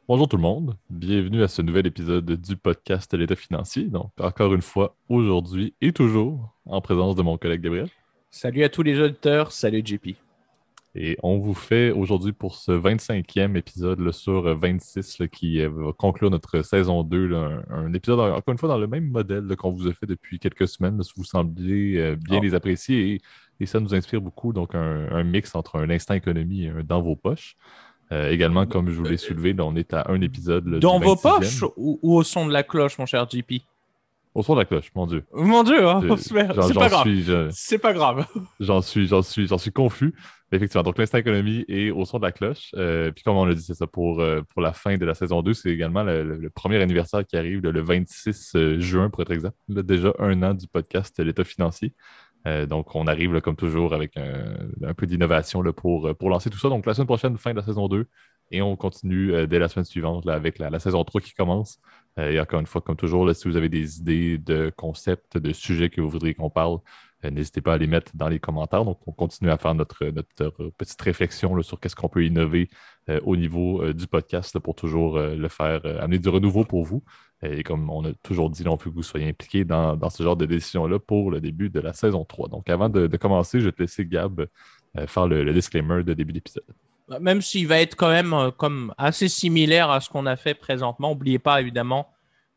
Bonjour tout le monde, bienvenue à ce nouvel épisode du podcast L'État financier. Donc, encore une fois, aujourd'hui et toujours, en présence de mon collègue Gabriel. Salut à tous les auditeurs, salut JP. Et on vous fait aujourd'hui pour ce 25e épisode là, sur 26 là, qui va conclure notre saison 2, là, un épisode encore une fois dans le même modèle là, qu'on vous a fait depuis quelques semaines. Là, si vous semblez bien Oh, les apprécier et ça nous inspire beaucoup. Donc, un mix entre un instant économie et un dans vos poches. Également, comme je vous l'ai soulevé, là, on est à un épisode là, du dans vos poches 26e. ou au son de la cloche, mon cher JP? Au son de la cloche, mon Dieu. Mon Dieu, hein, Je- J'en c'est j'en pas grave. suis, C'est pas grave. j'en suis confus. Mais effectivement, donc l'instant économie est au son de la cloche. Puis comme on l'a dit, c'est ça pour la fin de la saison 2. C'est également le premier anniversaire qui arrive le 26 juin, pour être exact. Là, déjà un an du podcast L'État financier. Donc, on arrive, là, comme toujours, avec un peu d'innovation là, pour lancer tout ça. Donc, la semaine prochaine, fin de la saison 2. Et on continue dès la semaine suivante là, avec la saison 3 qui commence. Et encore une fois, comme toujours, là, si vous avez des idées de concepts, de sujets que vous voudriez qu'on parle, n'hésitez pas à les mettre dans les commentaires. Donc, on continue à faire notre petite réflexion là, sur qu'est-ce qu'on peut innover au niveau du podcast là, pour toujours le faire, amener du renouveau pour vous. Et comme on a toujours dit, là, on veut que vous soyez impliqués dans ce genre de décision-là pour le début de la saison 3. Donc, avant de commencer, je vais te laisser, Gab, faire le disclaimer de début d'épisode. Même s'il va être quand même comme assez similaire à ce qu'on a fait présentement. N'oubliez pas évidemment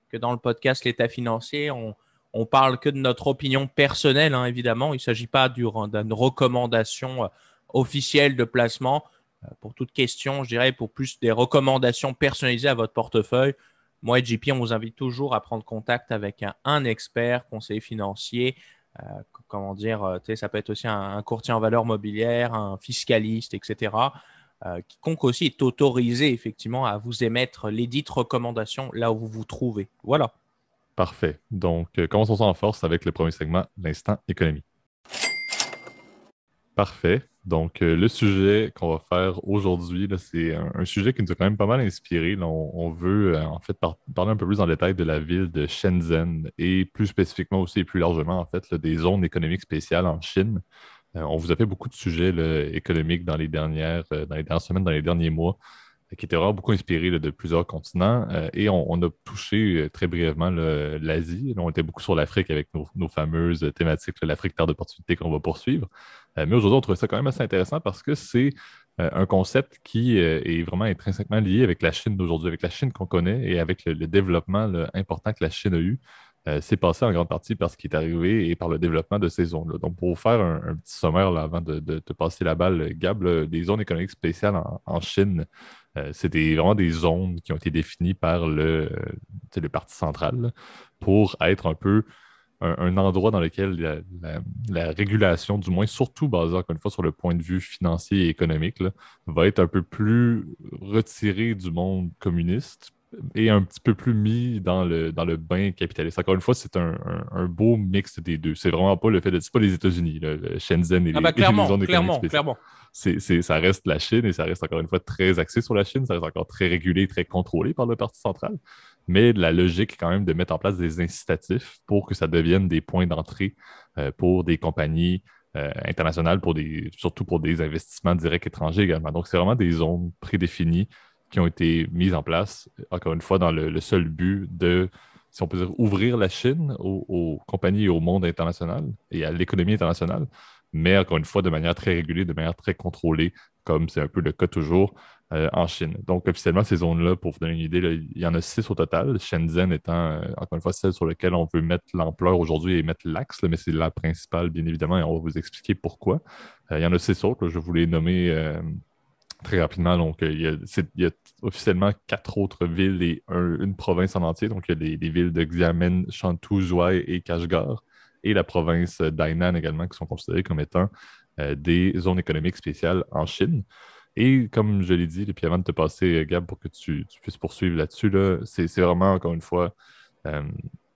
que dans le podcast L'État financier, on parle que de notre opinion personnelle, hein, évidemment. Il ne s'agit pas d'une recommandation officielle de placement. Pour toute question, je dirais pour plus des recommandations personnalisées à votre portefeuille. Moi et JP, on vous invite toujours à prendre contact avec un expert, conseiller financier. Euh, comment dire, ça peut être aussi un courtier en valeur mobilière, un fiscaliste, etc. Quiconque aussi est autorisé effectivement à vous émettre les dites recommandations là où vous vous trouvez. Voilà. Parfait. Donc, commençons ça en force avec le premier segment, l'instant économie. Parfait. Donc, le sujet qu'on va faire aujourd'hui, là, c'est un sujet qui nous a quand même pas mal inspiré. Là, on veut en fait parler un peu plus en détail de la ville de Shenzhen et plus spécifiquement aussi et plus largement en fait là, des zones économiques spéciales en Chine. On vous a fait beaucoup de sujets là, économiques dans les dernières semaines, dans les derniers mois, qui étaient vraiment beaucoup inspirés là, de plusieurs continents. Et on a touché très brièvement là, l'Asie. Là, on était beaucoup sur l'Afrique avec nos fameuses thématiques, là, l'Afrique, terre d'opportunité qu'on va poursuivre. Mais aujourd'hui, on trouvait ça quand même assez intéressant parce que c'est un concept qui est vraiment intrinsèquement lié avec la Chine d'aujourd'hui, avec la Chine qu'on connaît et avec le développement là, important que la Chine a eu. C'est passé en grande partie par ce qui est arrivé et par le développement de ces zones-là. Donc, pour vous faire un petit sommaire là, avant de te passer la balle, Gab, là, des zones économiques spéciales en Chine, c'est vraiment des zones qui ont été définies par le Parti central là, pour être un peu un endroit dans lequel la régulation, du moins surtout basée encore une fois sur le point de vue financier et économique, là, va être un peu plus retirée du monde communiste et un petit peu plus mis dans le bain capitaliste. Encore une fois, c'est un beau mix des deux. C'est vraiment pas le fait de... C'est pas les États-Unis, là, le Shenzhen et Ah bah et les clairement, zones économiques clairement, spéciales. clairement. Ça reste la Chine et ça reste encore une fois très axé sur la Chine. Ça reste encore très régulé, très contrôlé par le Parti central. Mais la logique est quand même de mettre en place des incitatifs pour que ça devienne des points d'entrée pour des compagnies internationales, surtout pour des investissements directs étrangers également. Donc, c'est vraiment des zones prédéfinies qui ont été mises en place, encore une fois, dans le seul but de, si on peut dire, ouvrir la Chine aux compagnies et au monde international et à l'économie internationale, mais encore une fois, de manière très régulée, de manière très contrôlée, comme c'est un peu le cas toujours en Chine. Donc, officiellement, ces zones-là, pour vous donner une idée, là, il y en a 6 au total. Shenzhen étant, encore une fois, celle sur laquelle on veut mettre l'ampleur aujourd'hui et mettre l'axe, là, mais c'est la principale, bien évidemment, et on va vous expliquer pourquoi. Il y en a 6 autres, là, je vous les nommer très rapidement. Donc, il y a officiellement 4 autres villes et une province en entier. Donc, il y a les villes de Xiamen, Shantou, Zhuhai et Kashgar, et la province d'Hainan également, qui sont considérées comme étant des zones économiques spéciales en Chine. Et comme je l'ai dit, et puis avant de te passer, Gab, pour que tu puisses poursuivre là-dessus, là, c'est vraiment, encore une fois, euh,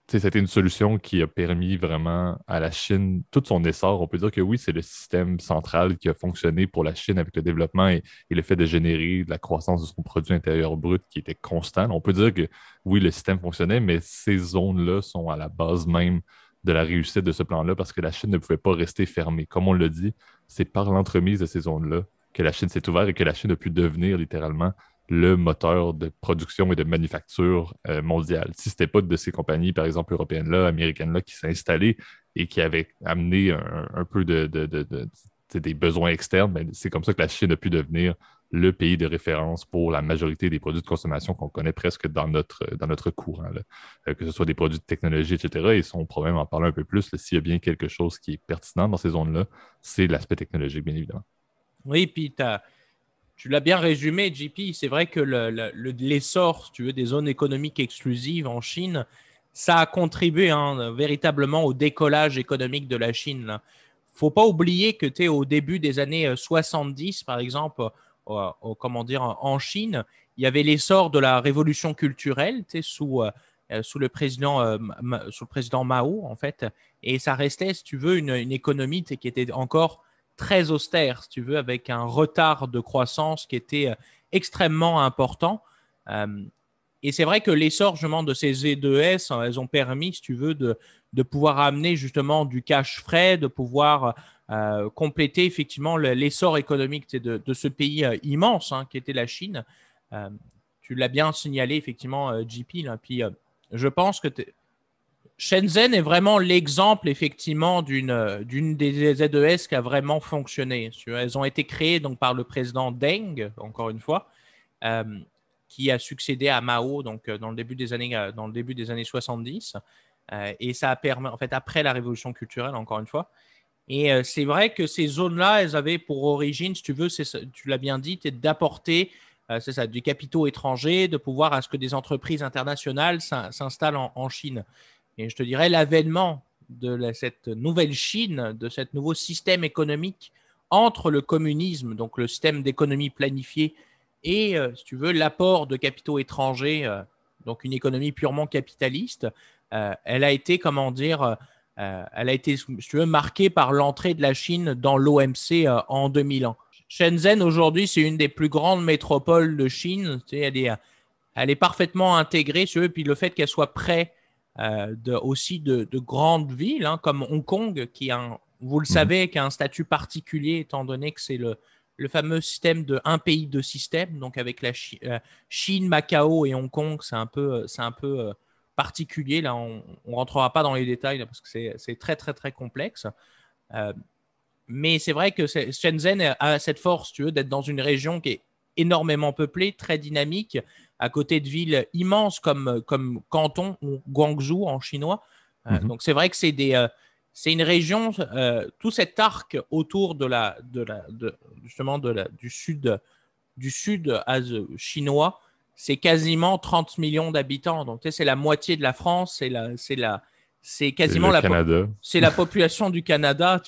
c'était une solution qui a permis vraiment à la Chine tout son essor. On peut dire que oui, c'est le système central qui a fonctionné pour la Chine avec le développement et le fait de générer de la croissance de son produit intérieur brut qui était constant. On peut dire que oui, le système fonctionnait, mais ces zones-là sont à la base même de la réussite de ce plan-là parce que la Chine ne pouvait pas rester fermée. Comme on l'a dit, c'est par l'entremise de ces zones-là que la Chine s'est ouverte et que la Chine a pu devenir littéralement le moteur de production et de manufacture mondiale. Si ce n'était pas de ces compagnies, par exemple, européennes-là, américaines-là, qui s'installaient et qui avaient amené un peu des besoins externes, ben, c'est comme ça que la Chine a pu devenir le pays de référence pour la majorité des produits de consommation qu'on connaît presque dans notre courant, là. Que ce soit des produits de technologie, etc. Et si on pourrait même en parler un peu plus, s'il y a bien quelque chose qui est pertinent dans ces zones-là, c'est l'aspect technologique, bien évidemment. Oui, puis tu l'as bien résumé, JP. C'est vrai que l'essor, si tu veux, des zones économiques exclusives en Chine, ça a contribué véritablement au décollage économique de la Chine. Il ne faut pas oublier que tu es au début des années 70, par exemple, comment dire, en Chine, il y avait l'essor de la révolution culturelle sous le président Mao, en fait. Et ça restait, si tu veux, une économie qui était encore très austère, si tu veux, avec un retard de croissance qui était extrêmement important. Euh, et c'est vrai que l'essor justement de ces Z2S, elles ont permis, si tu veux, de pouvoir amener justement du cash frais, de pouvoir compléter effectivement l'essor économique de ce pays immense qui était la Chine. Euh, Tu l'as bien signalé effectivement, JP. Là. Puis je pense que Shenzhen est vraiment l'exemple effectivement d'une des ZES qui a vraiment fonctionné. Elles ont été créées donc par le président Deng, encore une fois, euh, qui a succédé à Mao donc dans le début des années 70. Et ça a permis, en fait, après la révolution culturelle, encore une fois. Et c'est vrai que ces zones-là, elles avaient pour origine, si tu veux, tu l'as bien dit, d'apporter c'est ça, du capitaux étrangers, de pouvoir à ce que des entreprises internationales s'installent en Chine. Et je te dirais, l'avènement de cette nouvelle Chine, de ce nouveau système économique entre le communisme, donc le système d'économie planifiée, et, si tu veux, l'apport de capitaux étrangers, donc une économie purement capitaliste, elle a été, comment dire, elle a été, si tu veux, marquée par l'entrée de la Chine dans l'OMC en 2001. Shenzhen, aujourd'hui, c'est une des plus grandes métropoles de Chine. Tu sais, elle est parfaitement intégrée, si tu veux, puis le fait qu'elle soit près aussi de grandes villes comme Hong Kong, vous le Mhm. savez, qui a un statut particulier étant donné que c'est le fameux système de un pays, deux systèmes, donc avec la Chine, Macao et Hong Kong, c'est un peu particulier. Là, on ne rentrera pas dans les détails là, parce que c'est très, très, très complexe. Euh, mais c'est vrai que Shenzhen a cette force, tu veux, d'être dans une région qui est énormément peuplée, très dynamique, à côté de villes immenses comme Canton ou Guangzhou en chinois. Mhm. Donc c'est vrai que c'est une région, tout cet arc autour justement du sud chinois, c'est quasiment 30 millions d'habitants. Donc tu sais, c'est la moitié de la France, c'est C'est quasiment le Canada. c'est la population du Canada,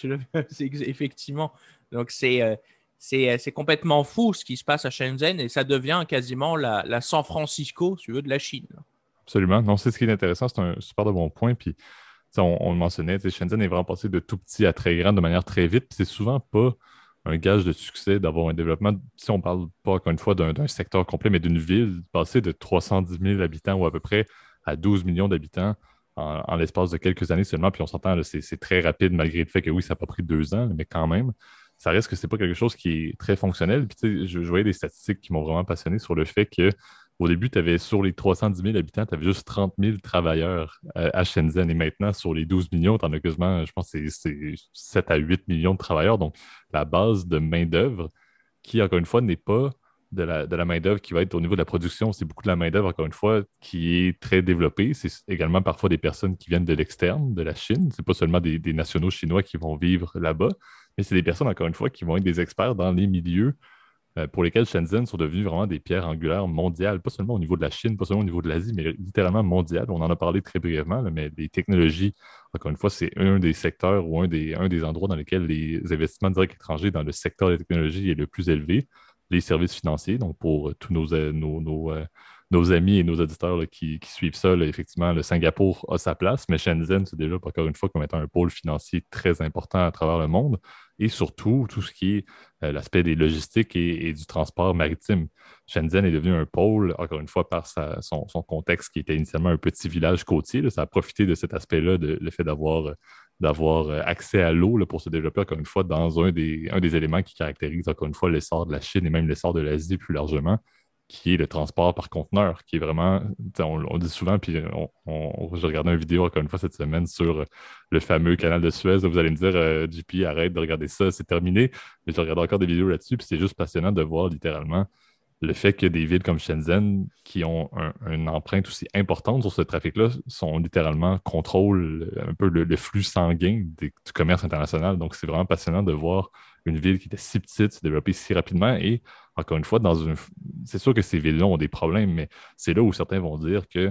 effectivement. Donc, c'est complètement fou ce qui se passe à Shenzhen et ça devient quasiment la San Francisco, si tu veux, de la Chine. Absolument. Non, c'est ce qui est intéressant. C'est un super de bon point. Puis, on le mentionnait, Shenzhen est vraiment passé de tout petit à très grand de manière très vite. Puis c'est souvent pas un gage de succès d'avoir un développement. Si on parle pas, encore une fois, d'un secteur complet, mais d'une ville, passer de 310 000 habitants ou à peu près à 12 millions d'habitants en l'espace de quelques années seulement. Puis on s'entend, là, c'est très rapide malgré le fait que oui, ça n'a pas pris 2 ans, mais quand même, ça reste que c'est pas quelque chose qui est très fonctionnel. Puis je voyais des statistiques qui m'ont vraiment passionné sur le fait que au début, tu avais sur les 310 000 habitants, tu avais juste 30 000 travailleurs à Shenzhen. Et maintenant, sur les 12 millions, tu en as quasiment, je pense, c'est 7 à 8 millions de travailleurs. Donc, la base de main-d'œuvre, qui, encore une fois, n'est pas de la main-d'œuvre qui va être au niveau de la production. C'est beaucoup de la main-d'œuvre, encore une fois, qui est très développée. C'est également parfois des personnes qui viennent de l'externe, de la Chine. C'est pas seulement des nationaux chinois qui vont vivre là-bas, mais c'est des personnes, encore une fois, qui vont être des experts dans les milieux pour lesquels Shenzhen sont devenus vraiment des pierres angulaires mondiales, pas seulement au niveau de la Chine, pas seulement au niveau de l'Asie, mais littéralement mondiales. On en a parlé très brièvement, là, mais les technologies, encore une fois, c'est un des secteurs ou un des endroits dans lesquels les investissements directs étrangers dans le secteur des technologies est le plus élevé. Les services financiers, donc pour tous nos amis et nos auditeurs là, qui suivent ça, là, effectivement, le Singapour a sa place, mais Shenzhen, c'est déjà, encore une fois, comme étant un pôle financier très important à travers le monde. Et surtout, tout ce qui est l'aspect des logistiques et du transport maritime. Shenzhen est devenu un pôle, encore une fois, par son contexte qui était initialement un petit village côtier. Là. Ça a profité de cet aspect-là, le fait d'avoir accès à l'eau là, pour se développer, encore une fois, dans un des éléments qui caractérise, encore une fois, l'essor de la Chine et même l'essor de l'Asie plus largement, qui est le transport par conteneur, qui est vraiment, on dit souvent, puis j'ai regardé une vidéo encore une fois cette semaine sur le fameux canal de Suez. Là, vous allez me dire, JP, arrête de regarder ça, c'est terminé. Mais je regarde encore des vidéos là-dessus, puis c'est juste passionnant de voir littéralement le fait que des villes comme Shenzhen, qui ont une empreinte aussi importante sur ce trafic-là, sont littéralement contrôlent un peu le flux sanguin du commerce international. Donc, c'est vraiment passionnant de voir une ville qui était si petite se développer si rapidement. Et encore une fois, c'est sûr que ces villes-là ont des problèmes, mais c'est là où certains vont dire que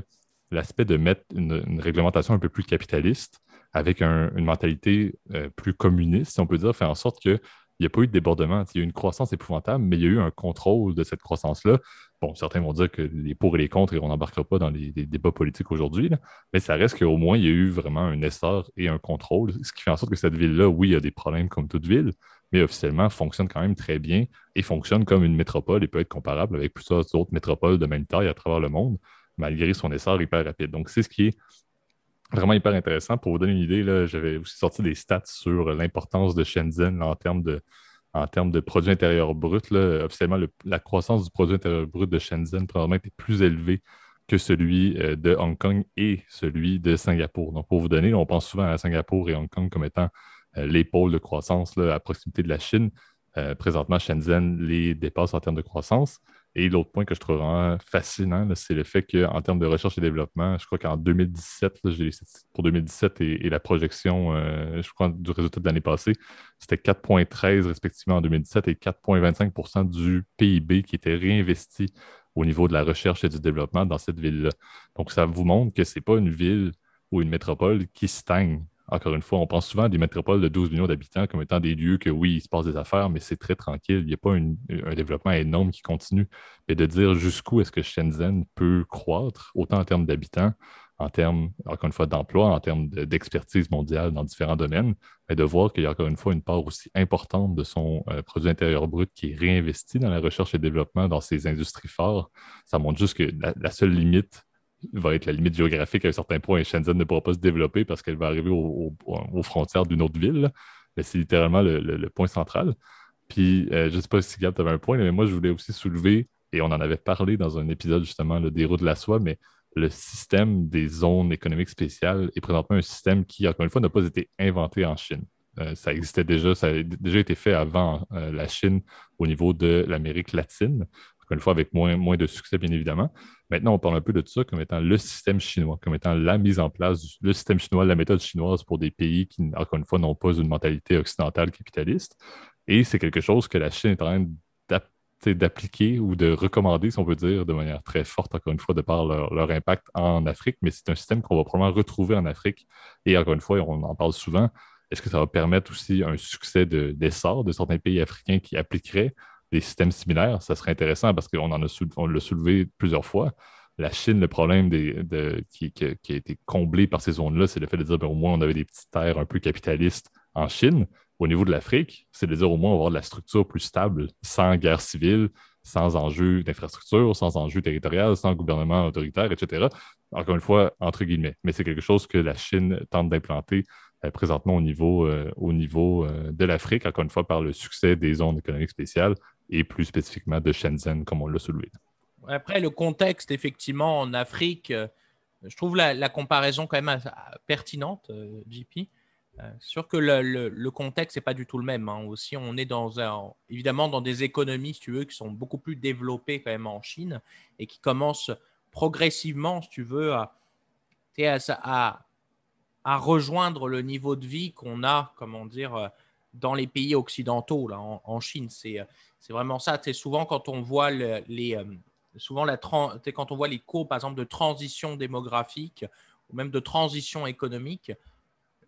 l'aspect de mettre une réglementation un peu plus capitaliste avec une mentalité plus communiste, si on peut dire, fait en sorte que il n'y a pas eu de débordement. Il y a eu une croissance épouvantable, mais il y a eu un contrôle de cette croissance-là. Bon, certains vont dire que les pour et les contre, et on n'embarquera pas dans les débats politiques aujourd'hui, là, mais ça reste qu'au moins, il y a eu vraiment un essor et un contrôle, ce qui fait en sorte que cette ville-là, oui, il y a des problèmes comme toute ville, mais officiellement, fonctionne quand même très bien et fonctionne comme une métropole et peut être comparable avec plusieurs autres métropoles de même taille à travers le monde, malgré son essor hyper rapide. Donc, c'est ce qui est vraiment hyper intéressant. Pour vous donner une idée, là, j'avais aussi sorti des stats sur l'importance de Shenzhen là, en termes de produit intérieur brut. Là. Officiellement, la croissance du produit intérieur brut de Shenzhen probablement était plus élevée que celui de Hong Kong et celui de Singapour. Donc, pour vous donner, là, on pense souvent à Singapour et Hong Kong comme étant les pôles de croissance là, à proximité de la Chine. Présentement, Shenzhen les dépasse en termes de croissance. Et l'autre point que je trouve vraiment fascinant, là, c'est le fait qu'en termes de recherche et développement, je crois qu'en 2017, là, j'ai les statistiques pour 2017 et la projection, je crois, du résultat de l'année passée, c'était 4,13 respectivement en 2017 et 4,25 du PIB qui était réinvesti au niveau de la recherche et du développement dans cette ville-là. Donc, ça vous montre que ce n'est pas une ville ou une métropole qui stagne. Encore une fois, on pense souvent à des métropoles de 12 millions d'habitants comme étant des lieux que oui, il se passe des affaires, mais c'est très tranquille. Il n'y a pas un développement énorme qui continue. Et de dire jusqu'où est-ce que Shenzhen peut croître, autant en termes d'habitants, en termes, encore une fois, d'emploi, en termes d'expertise mondiale dans différents domaines, et de voir qu'il y a encore une fois une part aussi importante de son produit intérieur brut qui est réinvesti dans la recherche et développement dans ces industries phares, ça montre juste que la seule limite va être la limite géographique à un certain point et Shenzhen ne pourra pas se développer parce qu'elle va arriver aux frontières d'une autre ville. Là. Mais c'est littéralement le point central. Puis, je ne sais pas si Gab, tu avais un point, mais moi, je voulais aussi soulever, et on en avait parlé dans un épisode justement là, des routes de la soie, mais le système des zones économiques spéciales est présentement un système qui, encore une fois, n'a pas été inventé en Chine. Ça existait déjà, ça a déjà été fait avant la Chine au niveau de l'Amérique latine, encore une fois avec moins de succès, bien évidemment. Maintenant, on parle un peu de ça comme étant le système chinois, comme étant la mise en place le système chinois, la méthode chinoise pour des pays qui, encore une fois, n'ont pas une mentalité occidentale capitaliste. Et c'est quelque chose que la Chine est en train d'appliquer ou de recommander, si on veut dire, de manière très forte, encore une fois, de par leur impact en Afrique. Mais c'est un système qu'on va probablement retrouver en Afrique. Et encore une fois, on en parle souvent. Est-ce que ça va permettre aussi un succès d'essor de certains pays africains qui appliqueraient des systèmes similaires? Ça serait intéressant parce qu'on on l'a soulevé plusieurs fois. La Chine, le problème qui a été comblé par ces zones-là, c'est le fait de dire ben, au moins on avait des petites terres un peu capitalistes en Chine. Au niveau de l'Afrique, c'est de dire au moins on va avoir de la structure plus stable, sans guerre civile, sans enjeu d'infrastructure, sans enjeu territorial, sans gouvernement autoritaire, etc. Encore une fois, entre guillemets. Mais c'est quelque chose que la Chine tente d'implanter présentement au niveau de l'Afrique, encore une fois par le succès des zones économiques spéciales et plus spécifiquement de Shenzhen, comme on l'a soulevé. Après, le contexte, effectivement, en Afrique, je trouve la comparaison quand même pertinente, JP. C'est sûr que le contexte n'est pas du tout le même. Hein. Aussi, on est évidemment dans des économies, si tu veux, qui sont beaucoup plus développées quand même en Chine et qui commencent progressivement, si tu veux, à rejoindre le niveau de vie qu'on a, comment dire, dans les pays occidentaux, là, en Chine. C'est vraiment ça. Souvent, quand on voit quand on voit les cours, par exemple, de transition démographique ou même de transition économique,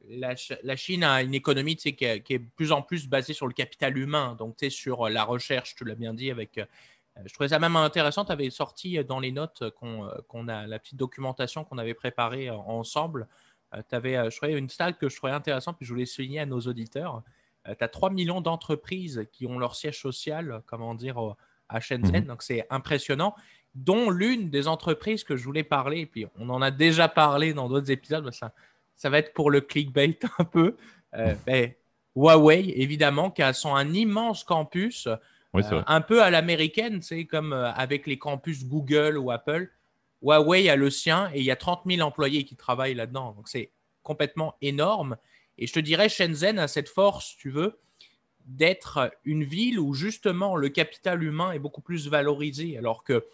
la Chine a une économie qui est de plus en plus basée sur le capital humain, donc sur la recherche, tu l'as bien dit. Je trouvais ça même intéressant, tu avais sorti dans les notes qu'on a, la petite documentation qu'on avait préparée ensemble, tu avais, je trouvais une stat que je trouvais intéressante, puis je voulais souligner à nos auditeurs. Tu as 3 millions d'entreprises qui ont leur siège social, comment dire, à Shenzhen, donc c'est impressionnant, dont l'une des entreprises que je voulais parler, et puis on en a déjà parlé dans d'autres épisodes, ça va être pour le clickbait un peu. Huawei, évidemment, qui a un immense campus Oui, c'est vrai. Un peu à l'américaine, c'est comme avec les campus Google ou Apple. Huawei a le sien et il y a 30 000 employés qui travaillent là-dedans. Donc, c'est complètement énorme. Et je te dirais, Shenzhen a cette force, tu veux, d'être une ville où justement le capital humain est beaucoup plus valorisé, alors que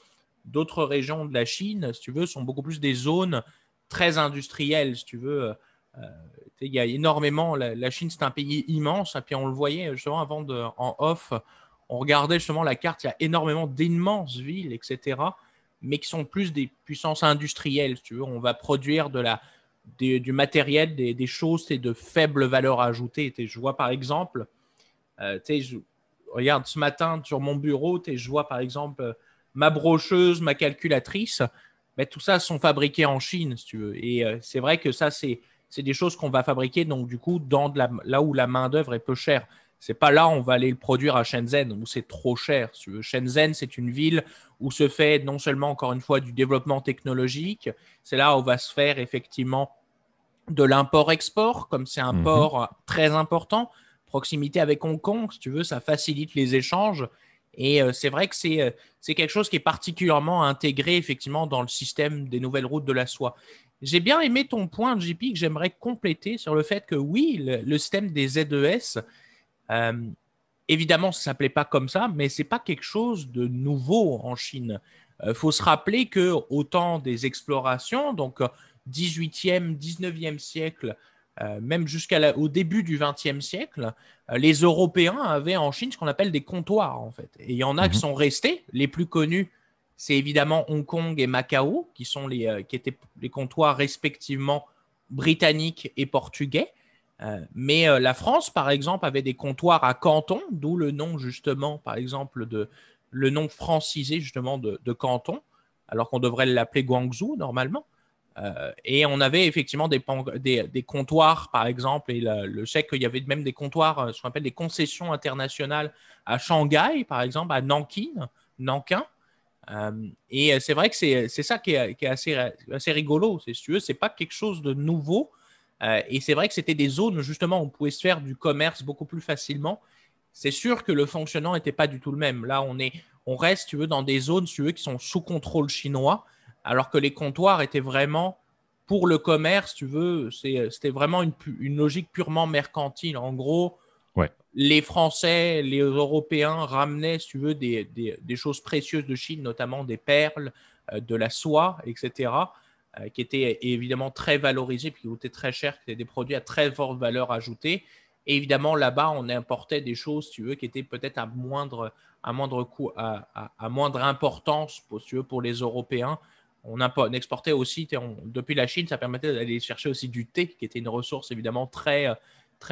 d'autres régions de la Chine, si tu veux, sont beaucoup plus des zones très industrielles, si tu veux. Il y a énormément. La Chine, c'est un pays immense. Et puis on le voyait justement en off, on regardait justement la carte. Il y a énormément d'immenses villes, etc., mais qui sont plus des puissances industrielles. Si tu veux, on va produire du matériel, des choses de faible valeur ajoutée. Je vois par exemple, regarde ce matin sur mon bureau, je vois par exemple ma brocheuse, ma calculatrice. Ben, tout ça sont fabriqués en Chine, si tu veux. Et c'est vrai que ça, c'est des choses qu'on va fabriquer, donc du coup, là où la main-d'œuvre est peu chère. C'est pas là où on va aller le produire à Shenzhen, où c'est trop cher. Si tu veux. Shenzhen, c'est une ville où se fait non seulement, encore une fois, du développement technologique, c'est là où va se faire effectivement de l'import-export, comme c'est un Mhm. port très important. Proximité avec Hong Kong, si tu veux, ça facilite les échanges. Et c'est vrai que c'est quelque chose qui est particulièrement intégré effectivement dans le système des nouvelles routes de la soie. J'ai bien aimé ton point, JP, que j'aimerais compléter sur le fait que oui, le système des ZES, euh, évidemment, ça ne s'appelait pas comme ça, mais ce n'est pas quelque chose de nouveau en Chine. Il faut se rappeler qu'au temps des explorations, donc 18e, 19e siècle, même jusqu'au début du 20e siècle, les Européens avaient en Chine ce qu'on appelle des comptoirs, en fait. Et il y en a qui Mhm. sont restés. Les plus connus, c'est évidemment Hong Kong et Macao, qui étaient les comptoirs respectivement britanniques et portugais. Mais la France, par exemple, avait des comptoirs à Canton, d'où le nom justement, par exemple, le nom francisé justement de Canton, alors qu'on devrait l'appeler Guangzhou normalement. Et on avait effectivement des comptoirs, par exemple, et je sais qu'il y avait même des comptoirs, ce qu'on appelle des concessions internationales à Shanghai, par exemple, à Nankin. Et c'est vrai que c'est ça qui est assez rigolo. Si tu veux, c'est pas quelque chose de nouveau. Et c'est vrai que c'était des zones justement où on pouvait se faire du commerce beaucoup plus facilement. C'est sûr que le fonctionnement n'était pas du tout le même. Là, on reste, tu veux, dans des zones, si tu veux, qui sont sous contrôle chinois, alors que les comptoirs étaient vraiment pour le commerce, tu veux, c'était vraiment une logique purement mercantile. En gros, Ouais. les Français, les Européens ramenaient, si tu veux, des choses précieuses de Chine, notamment des perles, de la soie, etc., qui étaient évidemment très valorisées, puis qui coûtaient très cher, qui étaient des produits à très forte valeur ajoutée. Et évidemment, là-bas, on importait des choses, si tu veux, qui étaient peut-être à moindre coût, à moindre importance, si tu veux, pour les Européens. On exportait aussi, depuis la Chine, ça permettait d'aller chercher aussi du thé, qui était une ressource évidemment très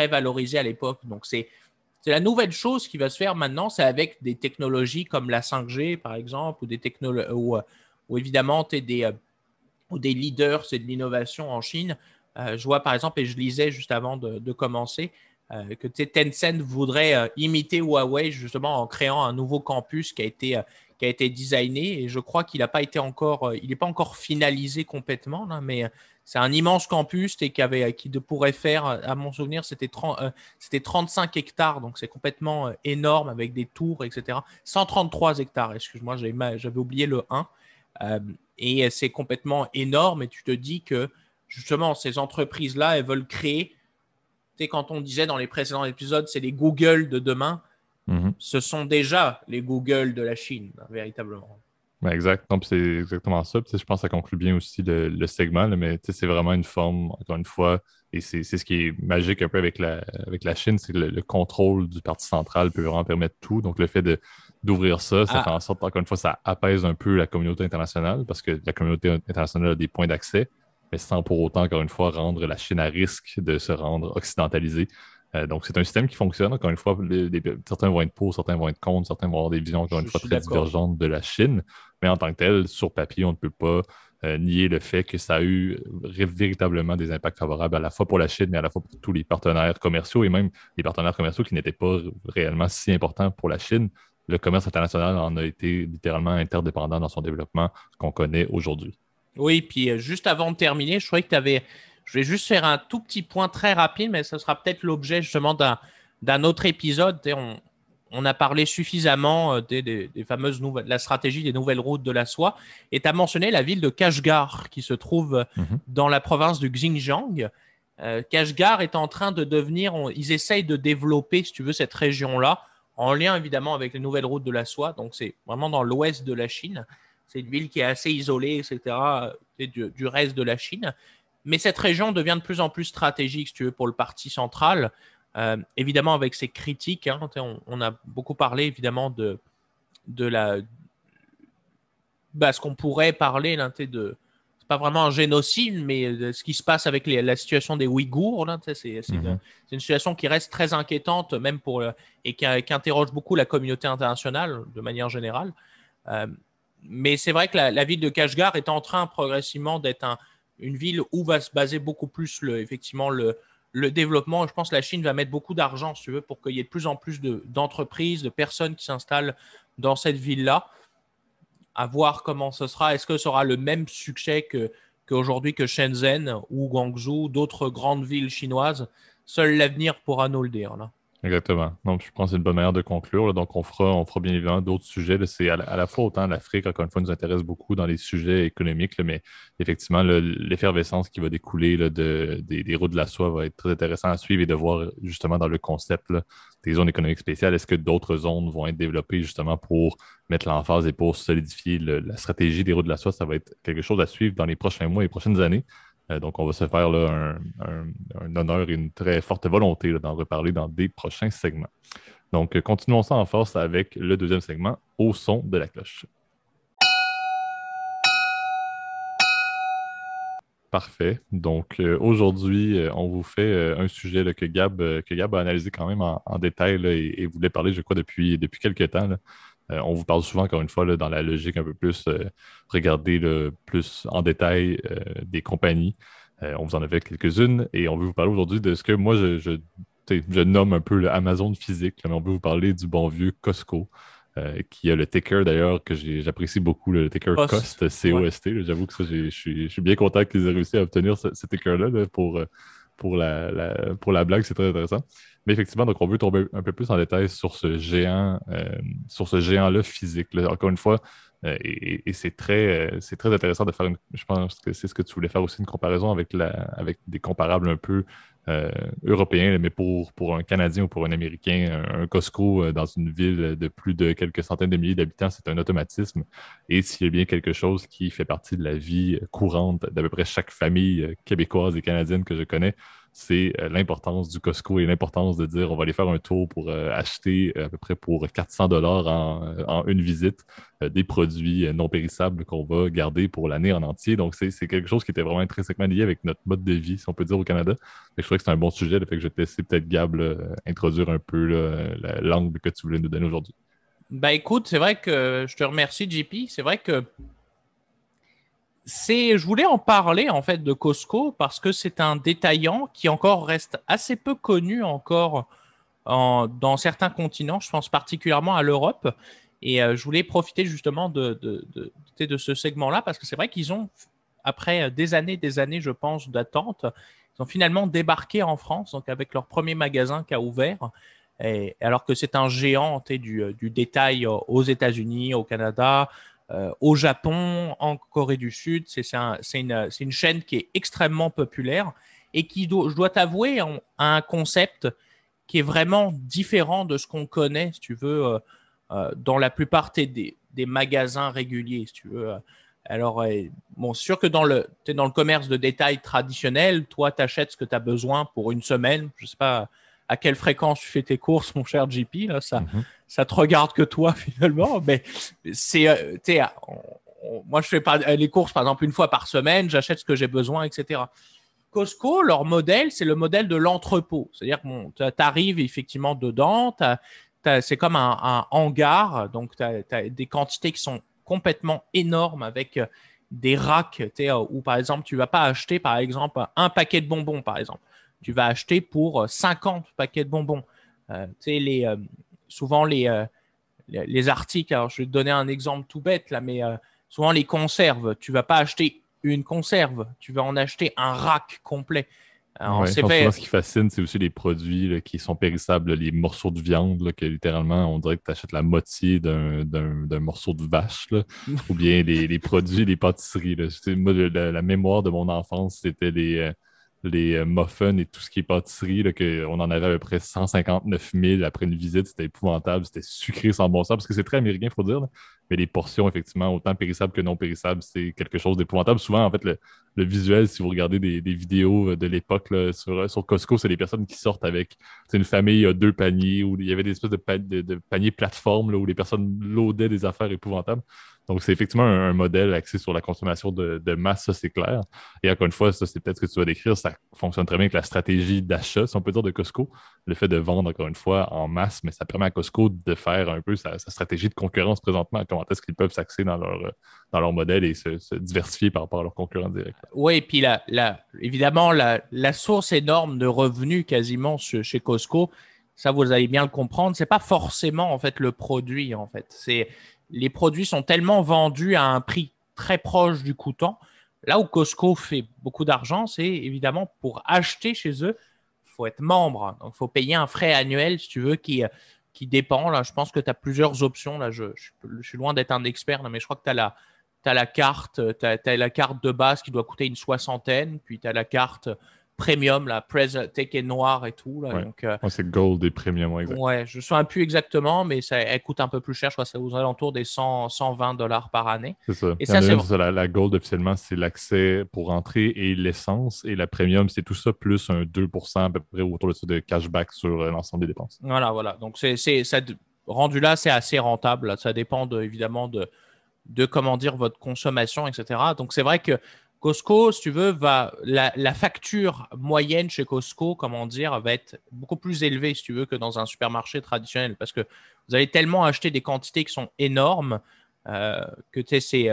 valorisée à l'époque. Donc, c'est la nouvelle chose qui va se faire maintenant, c'est avec des technologies comme la 5G, par exemple, ou évidemment, ou des leaders, c'est de l'innovation en Chine. Je vois, par exemple, et je lisais juste avant de commencer, que Tencent voudrait imiter Huawei justement en créant un nouveau campus qui a été designé. Et je crois qu'il n'a pas été encore, il n'est pas encore finalisé complètement, là, mais c'est un immense campus et qui pourrait faire, à mon souvenir, c'était 35 hectares, donc c'est complètement énorme avec des tours, etc. 133 hectares, excuse-moi, j'avais oublié le 1. Euh, et c'est complètement énorme et tu te dis que justement ces entreprises-là, elles veulent créer, tu sais, quand on disait dans les précédents épisodes, c'est les Google de demain, Mhm. ce sont déjà les Google de la Chine, véritablement. Ben, exact. Non, puis c'est exactement ça. Puis, tu sais, je pense que ça conclut bien aussi le segment, là, mais tu sais, c'est vraiment une forme, encore une fois, et c'est ce qui est magique un peu avec la Chine, c'est que le contrôle du parti central peut vraiment permettre tout. Donc, le fait d'ouvrir ça, ça fait Ah, en sorte, encore une fois, ça apaise un peu la communauté internationale parce que la communauté internationale a des points d'accès, mais sans pour autant, encore une fois, rendre la Chine à risque de se rendre occidentalisée. Donc, c'est un système qui fonctionne. Encore une fois, certains vont être pour, certains vont être contre, certains vont avoir des visions, encore une je fois, suis très d'accord. divergentes de la Chine. Mais en tant que tel, sur papier, on ne peut pas nier le fait que ça a eu véritablement des impacts favorables à la fois pour la Chine, mais à la fois pour tous les partenaires commerciaux et même les partenaires commerciaux qui n'étaient pas réellement si importants pour la Chine. Le commerce international en a été littéralement interdépendant dans son développement qu'on connaît aujourd'hui. Oui, puis juste avant de terminer, je croyais que tu avais. Je vais juste faire un tout petit point très rapide, mais ce sera peut-être l'objet justement d'un autre épisode. on a parlé suffisamment des fameuses la stratégie des nouvelles routes de la soie. Et tu as mentionné la ville de Kashgar qui se trouve dans la province du Xinjiang. Kashgar est en train de devenir, ils essayent de développer, si tu veux, cette région-là, en lien évidemment avec les nouvelles routes de la soie. Donc, c'est vraiment dans l'ouest de la Chine. C'est une ville qui est assez isolée, etc., du reste de la Chine. Mais cette région devient de plus en plus stratégique, si tu veux, pour le parti central. Évidemment, avec ses critiques, hein, on a beaucoup parlé, évidemment, de ce qu'on pourrait parler, là, de pas vraiment un génocide, mais ce qui se passe avec la situation des Ouïghours. C'est une situation qui reste très inquiétante, même et qui interroge beaucoup la communauté internationale de manière générale. Mais c'est vrai que la ville de Kashgar est en train progressivement d'être une ville où va se baser beaucoup plus effectivement le développement. Je pense que la Chine va mettre beaucoup d'argent, si tu veux, pour qu'il y ait de plus en plus d'entreprises, de personnes qui s'installent dans cette ville-là. À voir comment ce sera. Est-ce que ça aura le même succès qu'aujourd'hui que Shenzhen ou Guangzhou, d'autres grandes villes chinoises? Seul l'avenir pourra nous le dire, là. Exactement. Donc, je pense que c'est une bonne manière de conclure, là. Donc, on fera bien évidemment d'autres sujets, là. C'est à la fois autant l'Afrique, encore une fois, nous intéresse beaucoup dans les sujets économiques, là, mais effectivement, l'effervescence qui va découler là, des routes de la soie va être très intéressant à suivre et de voir justement dans le concept là, des zones économiques spéciales, est-ce que d'autres zones vont être développées justement pour mettre l'emphase et pour solidifier la stratégie des routes de la soie. Ça va être quelque chose à suivre dans les prochains mois et les prochaines années. Donc, on va se faire là, un honneur et une très forte volonté là, d'en reparler dans des prochains segments. Donc, continuons ça en force avec le deuxième segment, au son de la cloche. Parfait. Donc, aujourd'hui, on vous fait un sujet là, que Gab a analysé quand même en détail là, et voulait parler, je crois, depuis quelques temps, là. On vous parle souvent, encore une fois, là, dans la logique un peu plus, regarder plus en détail des compagnies. On vous en a fait quelques-unes et on veut vous parler aujourd'hui de ce que moi, je nomme un peu le Amazon physique, là, mais on veut vous parler du bon vieux Costco, qui a le ticker d'ailleurs que j'apprécie beaucoup, le ticker COST, C-O-S-T. Ouais. J'avoue que ça, je suis bien content qu'ils aient réussi à obtenir ce ticker-là là, pour la blague, c'est très intéressant. Mais effectivement, donc on veut tomber un peu plus en détail sur ce géant-là physique, là. Encore une fois, et c'est très intéressant de faire je pense que c'est ce que tu voulais faire aussi, une comparaison avec des comparables un peu européens, mais pour un Canadien ou pour un Américain, un Costco dans une ville de plus de quelques centaines de milliers d'habitants, c'est un automatisme. Et s'il y a bien quelque chose qui fait partie de la vie courante d'à peu près chaque famille québécoise et canadienne que je connais, c'est l'importance du Costco et l'importance de dire on va aller faire un tour pour acheter à peu près pour 400 $ en une visite des produits non périssables qu'on va garder pour l'année en entier. Donc, c'est quelque chose qui était vraiment intrinsèquement lié avec notre mode de vie, si on peut dire, au Canada. Et je trouvais que c'est un bon sujet. Fait que je vais te laisser peut-être, Gab, là, introduire un peu l'angle que tu voulais nous donner aujourd'hui. Bah écoute, c'est vrai que je te remercie, JP. C'est vrai que je voulais en parler en fait de Costco parce que c'est un détaillant qui encore reste assez peu connu encore dans certains continents. Je pense particulièrement à l'Europe. Et je voulais profiter justement de ce segment-là parce que c'est vrai qu'ils ont, après des années, je pense, d'attente, ils ont finalement débarqué en France, donc avec leur premier magasin qui a ouvert. Alors que c'est un géant du détail aux États-Unis, au Canada, au Japon, en Corée du Sud. C'est une chaîne qui est extrêmement populaire et qui, je dois t'avouer, a un concept qui est vraiment différent de ce qu'on connaît, si tu veux, dans la plupart des magasins réguliers, si tu veux. Alors, bon, c'est sûr que t'es dans le commerce de détail traditionnel, toi, tu achètes ce que tu as besoin pour une semaine. Je ne sais pas à quelle fréquence tu fais tes courses, mon cher JP. Là, ça te regarde que toi, finalement. Mais moi, je fais pas les courses, par exemple, une fois par semaine, j'achète ce que j'ai besoin, etc. Costco, leur modèle, c'est le modèle de l'entrepôt. C'est-à-dire que tu arrives effectivement dedans, c'est comme un hangar, donc tu as des quantités qui sont complètement énormes avec des racks où, par exemple, tu ne vas pas acheter, par exemple, un paquet de bonbons, par exemple. Tu vas acheter pour 50 paquets de bonbons. Souvent, les articles, alors je vais te donner un exemple tout bête, là, mais souvent les conserves, tu ne vas pas acheter une conserve, tu vas en acheter un rack complet. On Ouais, je s'est pense souvent fait. ce qui fascine, c'est aussi les produits là, qui sont périssables, là, les morceaux de viande, là, que littéralement, on dirait que tu achètes la moitié d'un morceau de vache, là, ou bien les produits, les pâtisseries. Là. Moi, la mémoire de mon enfance, c'était les muffins et tout ce qui est pâtisserie, là, on en avait à peu près 159 000 après une visite. C'était épouvantable, c'était sucré sans bon sens, parce que c'est très américain, il faut dire. Là. Mais les portions, effectivement, autant périssables que non périssables, c'est quelque chose d'épouvantable. Souvent, en fait, le visuel, si vous regardez des vidéos de l'époque là, sur Costco, c'est des personnes qui sortent avec une famille a deux paniers, où il y avait des espèces de paniers plateformes là, où les personnes loadaient des affaires épouvantables. Donc, c'est effectivement un modèle axé sur la consommation de masse, ça c'est clair. Et encore une fois, ça c'est peut-être ce que tu vas décrire, ça fonctionne très bien avec la stratégie d'achat, si on peut dire, de Costco. Le fait de vendre, encore une fois, en masse, mais ça permet à Costco de faire un peu sa stratégie de concurrence présentement, comment est-ce qu'ils peuvent s'axer dans leur modèle et se diversifier par rapport à leurs concurrents directs. Oui, et puis évidemment, la source énorme de revenus quasiment chez Costco, ça vous allez bien le comprendre, c'est pas forcément en fait le produit en fait. Les produits sont tellement vendus à un prix très proche du coûtant. Là où Costco fait beaucoup d'argent, c'est évidemment pour acheter chez eux, il faut être membre. Donc, il faut payer un frais annuel, si tu veux, qui dépend. Là, je pense que tu as plusieurs options. Là, je suis loin d'être un expert, là, mais je crois que tu as t'as la carte de base qui doit coûter une soixantaine, puis tu as la carte premium, la Take Noir et tout. Là, Ouais. donc, Ouais, c'est Gold et Premium, ouais, exact. ouais, je ne sais plus exactement, mais elle coûte un peu plus cher. Je crois que c'est aux alentours des 120 $ par année. C'est ça. Et Il y en ça, a c'est une, c'est ça, la Gold officiellement, c'est l'accès pour entrer et l'essence. Et la Premium, c'est tout ça plus un 2% à peu près autour de ça de cashback sur l'ensemble des dépenses. voilà. Donc, rendu là, c'est assez rentable. Là. Ça dépend évidemment de comment dire votre consommation, etc. Donc, c'est vrai que Costco, si tu veux, la facture moyenne chez Costco, comment dire, va être beaucoup plus élevée, si tu veux, que dans un supermarché traditionnel parce que vous allez tellement acheter des quantités qui sont énormes que tu sais,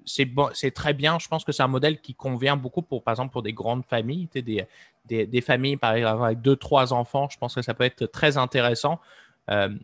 c'est très bien. Je pense que c'est un modèle qui convient beaucoup par exemple, pour des grandes familles, des familles, par exemple, avec deux, trois enfants. Je pense que ça peut être très intéressant.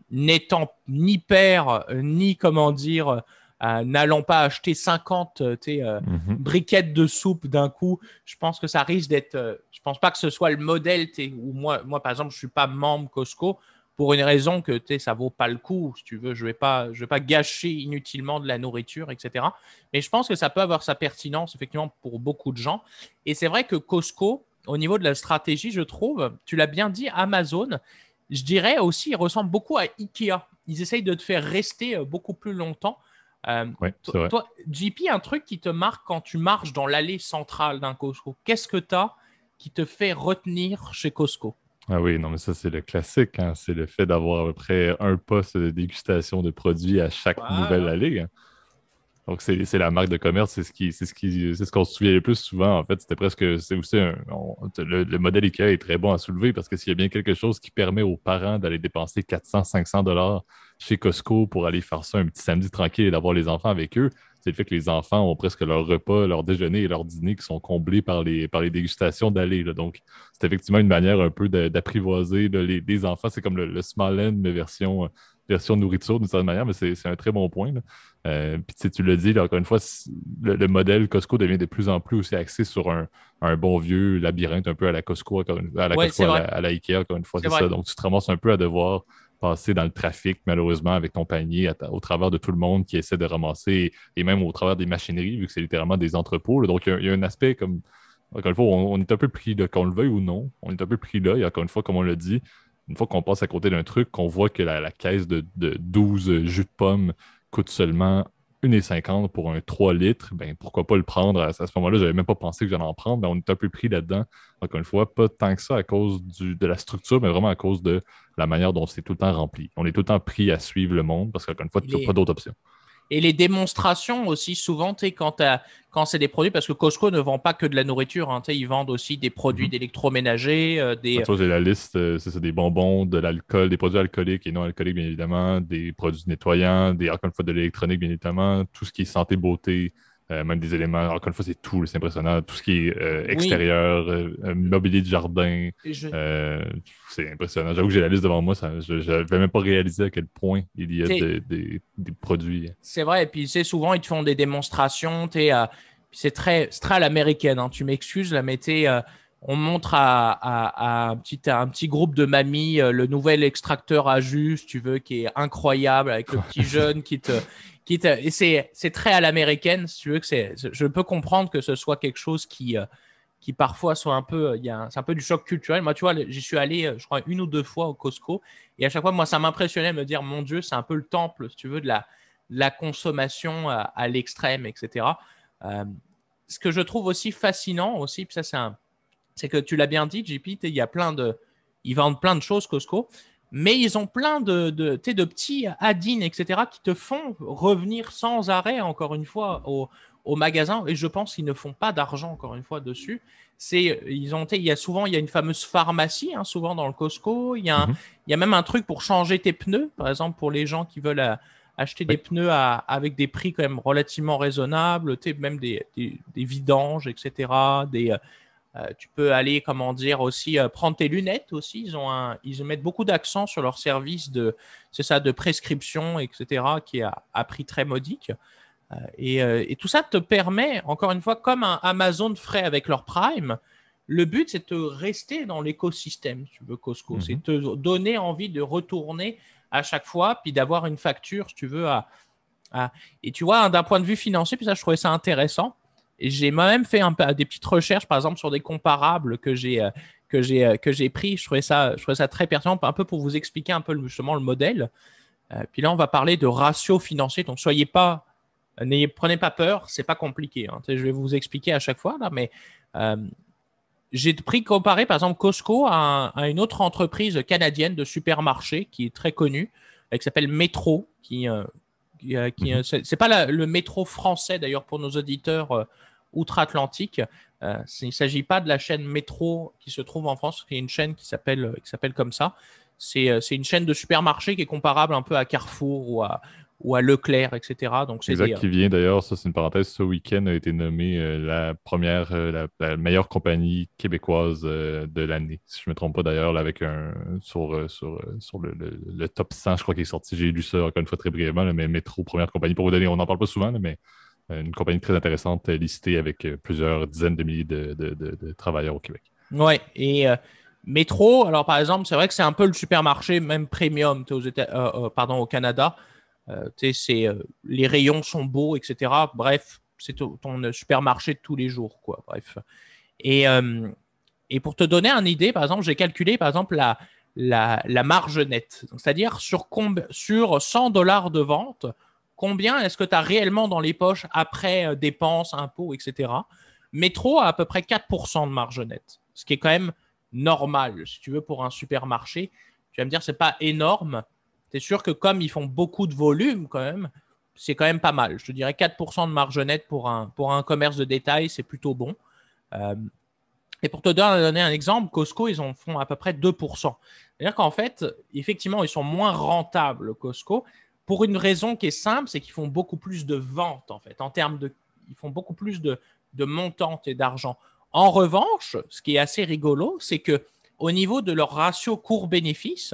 N'étant ni père, ni, comment dire, n'allons pas acheter 50 Mhm. briquettes de soupe d'un coup. Je pense que ça risque d'être. Je pense pas que ce soit le modèle où moi, par exemple, je suis pas membre Costco pour une raison que ça vaut pas le coup. Si tu veux, je vais pas gâcher inutilement de la nourriture, etc. Mais je pense que ça peut avoir sa pertinence effectivement pour beaucoup de gens. Et c'est vrai que Costco, au niveau de la stratégie, je trouve, tu l'as bien dit, Amazon, je dirais aussi, il ressemble beaucoup à Ikea. Ils essayent de te faire rester beaucoup plus longtemps. Oui, c'est vrai. Toi, JP, un truc qui te marque quand tu marches dans l'allée centrale d'un Costco, qu'est-ce que tu as qui te fait retenir chez Costco? Ah oui, non, mais ça, c'est le classique. Hein. C'est le fait d'avoir à peu près un poste de dégustation de produits à chaque nouvelle Voilà. allée. Hein. Donc, c'est la marque de commerce, c'est ce qu'on se souvient le plus souvent. En fait, c'était presque, c'est aussi le modèle IKEA est très bon à soulever parce que s'il y a bien quelque chose qui permet aux parents d'aller dépenser 400, 500 $ chez Costco pour aller faire ça un petit samedi tranquille et d'avoir les enfants avec eux, c'est le fait que les enfants ont presque leur repas, leur déjeuner et leur dîner qui sont comblés par les dégustations d'allées. Là. Donc, c'est effectivement une manière un peu d'apprivoiser là, les enfants. C'est comme le Small End, mais version nourriture d'une certaine manière, mais c'est un très bon point. Là. Puis tu l'as dit, là, encore une fois, le modèle Costco devient de plus en plus aussi axé sur un bon vieux labyrinthe un peu à la Costco, à la Ouais, Costco, c'est vrai. à la Ikea, encore une fois, C'est c'est vrai. ça. Donc tu te ramasses un peu à devoir passer dans le trafic, malheureusement, avec ton panier au travers de tout le monde qui essaie de ramasser et même au travers des machineries, vu que c'est littéralement des entrepôts. Là. Donc il y a un aspect comme, encore une fois, on est un peu pris là, qu'on le veuille ou non, on est un peu pris là. Et encore une fois, comme on l'a dit, une fois qu'on passe à côté d'un truc, qu'on voit que la caisse de 12 jus de pommes coûte seulement 1,50 pour un 3 litres, ben pourquoi pas le prendre à ce moment-là, j'avais même pas pensé que j'allais en prendre, mais on est un peu pris là-dedans. Encore une fois, pas tant que ça à cause de la structure, mais vraiment à cause de la manière dont c'est tout le temps rempli. On est tout le temps pris à suivre le monde parce qu'encore une fois, Il tu n'as pas est, d'autre option. Et les démonstrations aussi, souvent, tu sais, quand c'est des produits, parce que Costco ne vend pas que de la nourriture, hein, tu sais, ils vendent aussi des produits Mhm. d'électroménager, Ben, tu vois, j'ai la liste, c'est ça, des bonbons, de l'alcool, des produits alcooliques et non alcooliques, bien évidemment, des produits nettoyants, encore une fois, de l'électronique, bien évidemment, tout ce qui est santé, beauté, même des éléments, encore une fois, c'est tout, c'est impressionnant, tout ce qui est oui, extérieur, mobilier de jardin, je, euh, c'est impressionnant. J'avoue que j'ai la liste devant moi, je n'avais même pas réalisé à quel point il y a tu sais, des produits. c'est vrai. Et puis, tu sais, souvent, ils te font des démonstrations, puis c'est très à l'américaine, hein, tu m'excuses, là, mais on montre à un petit groupe de mamies le nouvel extracteur à jus, si tu veux, qui est incroyable, avec le petit jeune et c'est très à l'américaine, si tu veux. Je peux comprendre que ce soit quelque chose qui parfois soit un peu, c'est un peu du choc culturel. Moi, tu vois, j'y suis allé, je crois, 1 ou 2 fois au Costco. Et à chaque fois, moi, ça m'impressionnait de me dire, mon Dieu, c'est un peu le temple, si tu veux, de la consommation à l'extrême, etc. Euh, Ce que je trouve aussi fascinant, aussi, puis ça, c'est que tu l'as bien dit, JP, ils vendent plein de choses, Costco, mais ils ont plein de petits add-ins, etc., qui te font revenir sans arrêt, encore une fois, au magasin. Et je pense qu'ils ne font pas d'argent, encore une fois, dessus. Il y a une fameuse pharmacie, hein, souvent dans le Costco. Mhm. Il y a même un truc pour changer tes pneus, par exemple, pour les gens qui veulent acheter des Oui. pneus avec des prix quand même relativement raisonnables, même des vidanges, etc., tu peux aller, comment dire, aussi prendre tes lunettes aussi. Ils mettent beaucoup d'accent sur leur service de prescription, etc., qui est à prix très modique. Et tout ça te permet, encore une fois, comme un Amazon ferait avec leur Prime, le but, c'est de rester dans l'écosystème, si tu veux, Costco. C'est Mhm. te donner envie de retourner à chaque fois, puis d'avoir une facture, si tu veux, et tu vois, d'un point de vue financier, puis ça, je trouvais ça intéressant. Et j'ai moi-même fait des petites recherches, par exemple, sur des comparables que j'ai pris. Je trouvais ça très pertinent, un peu pour vous expliquer un peu justement le modèle. Puis là, on va parler de ratio financier. Donc, prenez pas peur, c'est pas compliqué, hein. Je vais vous expliquer à chaque fois là, mais euh, j'ai comparé par exemple Costco à une autre entreprise canadienne de supermarché qui est très connue, qui s'appelle Metro, Mhm. c'est pas le métro français d'ailleurs pour nos auditeurs outre-Atlantique. Il ne s'agit pas de la chaîne Métro qui se trouve en France, qui est une chaîne qui s'appelle comme ça. C'est une chaîne de supermarché qui est comparable un peu à Carrefour ou à Leclerc, etc. Donc c'est Exact, des qui vient d'ailleurs, ça c'est une parenthèse, ce week-end a été nommée la première, la meilleure compagnie québécoise de l'année. Si je ne me trompe pas d'ailleurs, là, avec sur le top 100, je crois qu'il est sorti. J'ai lu ça encore une fois très brièvement, là, mais Métro, première compagnie. Pour vous donner, on n'en parle pas souvent, là, mais une compagnie très intéressante, listée avec plusieurs dizaines de milliers de travailleurs au Québec. Ouais, et Métro, alors par exemple, c'est vrai que c'est un peu le supermarché même premium pardon, au Canada. Les rayons sont beaux, etc. Bref, c'est ton supermarché de tous les jours, quoi. Bref. Et, euh, et pour te donner une idée, par exemple, j'ai calculé par exemple la marge nette. C'est-à-dire sur 100 dollars de vente, combien est-ce que tu as réellement dans les poches après dépenses, impôts, etc. Métro a à peu près 4% de marge nette, ce qui est quand même normal, si tu veux, pour un supermarché. Tu vas me dire, c'est pas énorme. C'est sûr que comme ils font beaucoup de volume quand même, c'est quand même pas mal. Je te dirais 4% de marge nette pour un commerce de détail, c'est plutôt bon. Euh, et pour te donner un exemple, Costco, ils en font à peu près 2%. C'est-à-dire qu'en fait, effectivement, ils sont moins rentables, Costco, pour une raison qui est simple, c'est qu'ils font beaucoup plus de ventes, en fait, ils font beaucoup plus de montantes et d'argent. En revanche, ce qui est assez rigolo, c'est que au niveau de leur ratio court-bénéfice,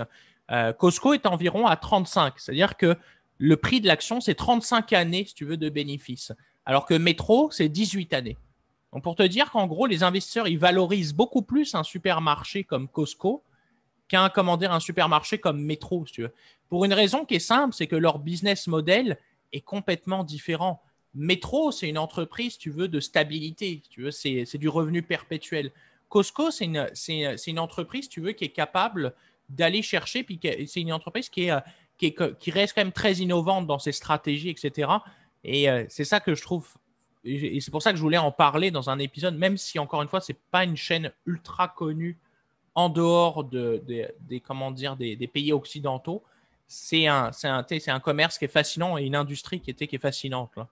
Costco est environ à 35. C'est-à-dire que le prix de l'action, c'est 35 années, si tu veux, de bénéfice. Alors que Metro, c'est 18 années. Donc, pour te dire qu'en gros, les investisseurs, ils valorisent beaucoup plus un supermarché comme Costco un supermarché comme Metro, si tu veux. Pour une raison qui est simple, c'est que leur business model est complètement différent. Metro, c'est une entreprise, si tu veux, de stabilité, si tu veux, c'est du revenu perpétuel. Costco, c'est une entreprise, si tu veux, qui est capable d'aller chercher, puis c'est une entreprise qui reste quand même très innovante dans ses stratégies, etc. Et c'est ça que je trouve et c'est pour ça que je voulais en parler dans un épisode, même si, encore une fois, c'est pas une chaîne ultra connue en dehors comment dire, des pays occidentaux. C'est un commerce qui est fascinant et une industrie qui est fascinante, là.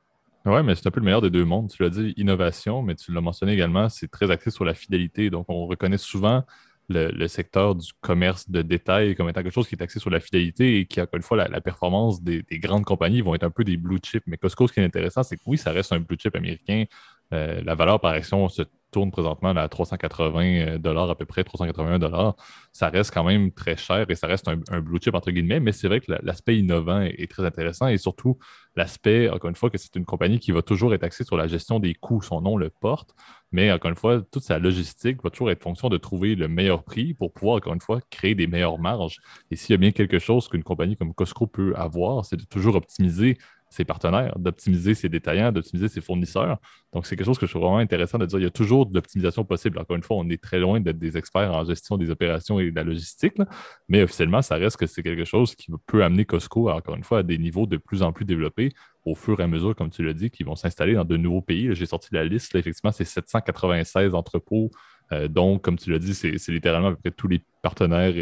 Ouais, mais c'est un peu le meilleur des deux mondes. Tu l'as dit, innovation, mais tu l'as mentionné également, c'est très axé sur la fidélité. Donc, on reconnaît souvent le secteur du commerce de détail comme étant quelque chose qui est axé sur la fidélité et qui, encore une fois, la performance des grandes compagnies vont être un peu des blue chips. Mais Costco, ce qui est intéressant, c'est que oui, ça reste un blue chip américain. La valeur par action se tourne présentement là, à 380 à peu près, 381 $, ça reste quand même très cher et ça reste un blue chip entre guillemets, mais c'est vrai que l'aspect innovant est très intéressant et surtout l'aspect, encore une fois, que c'est une compagnie qui va toujours être axée sur la gestion des coûts. Son nom le porte, mais encore une fois, toute sa logistique va toujours être fonction de trouver le meilleur prix pour pouvoir, encore une fois, créer des meilleures marges. Et s'il y a bien quelque chose qu'une compagnie comme Costco peut avoir, c'est de toujours optimiser ses partenaires, d'optimiser ses détaillants, d'optimiser ses fournisseurs. Donc, c'est quelque chose que je trouve vraiment intéressant de dire. Il y a toujours de l'optimisation possible. Encore une fois, on est très loin d'être des experts en gestion des opérations et de la logistique, là, mais officiellement, ça reste que c'est quelque chose qui peut amener Costco, encore une fois, à des niveaux de plus en plus développés au fur et à mesure, comme tu l'as dit, qui vont s'installer dans de nouveaux pays. Là, j'ai sorti la liste. Là, effectivement, c'est 796 entrepôts. Donc, comme tu l'as dit, c'est littéralement à peu près tous les partenaires